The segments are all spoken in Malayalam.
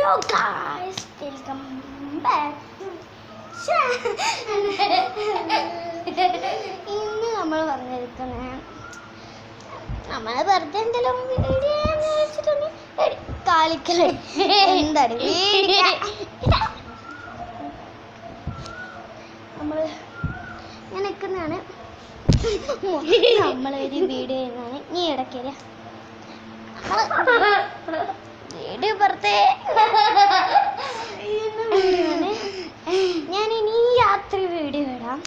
Hello guys, welcome back. ഇന്ന് നമ്മൾ വന്നിരിക്കുന്നത് നമ്മൾ വെറുതെ എന്തെങ്കിലും വീഡിയോ വെച്ചിട്ടൊന്ന് കളിക്കല് എന്താണ് നമ്മൾ ഞാൻ നിൽക്കുന്നതാണ്. നമ്മളൊരു വീഡിയോ ചെയ്യുന്നതാണ്. നീ ഇടയ്ക്കര വീഡിയോ പുറത്തെ ഞാൻ ഇനി രാത്രി വീഡിയോ ഇടാം.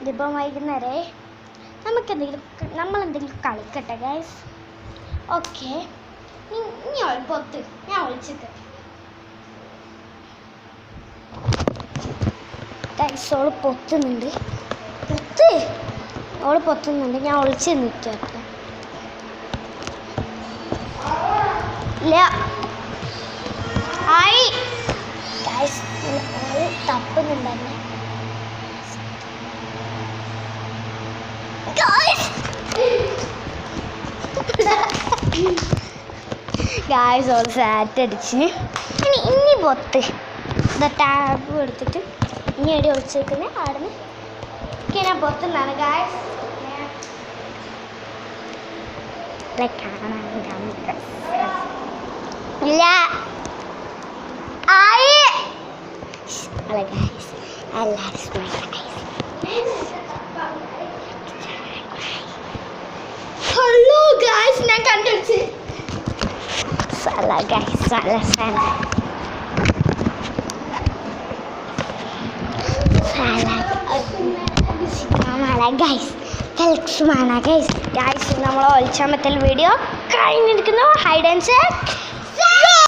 ഇതിപ്പം വൈകുന്നേരം നമ്മളെന്തെങ്കിലും കളിക്കട്ടെ ഗൈസ്. ഓക്കെ, നീ പൊത്ത്, ഞാൻ വിളിച്ചിട്ട് ഗൈസ്. ഓള് പൊത്തുന്നുണ്ട്, ഓള് പൊത്തുന്നുണ്ട്. ഞാൻ ഒളിച്ച് നിൽക്കട്ടെ. ഇല്ല ആയി ഗൈസ്, ഓള് തപ്പുന്നുണ്ടല്ലേ ഗൈസ്. ഓള് സാറ്റ് അടിച്ച് ഇനി പൊത്ത് ടാബ് എടുത്തിട്ട് ഇനി എടി ഒളിച്ചേക്കുന്നത് ആടുന്ന് ഞാൻ പൊത്തുന്നാണ് ഗൈസ്. ഇല്ല ആയി അല്ല ഗൈസ്, എല്ലാവരും ഹലോ ഗൈസ്, ഞാൻ കണ്ടുപിടിച്ച് ഗൈസ് നമ്മൾ ഒളിച്ചാമത്തൽ വീഡിയോ കഴിഞ്ഞിരിക്കുന്നു. Hide and seek.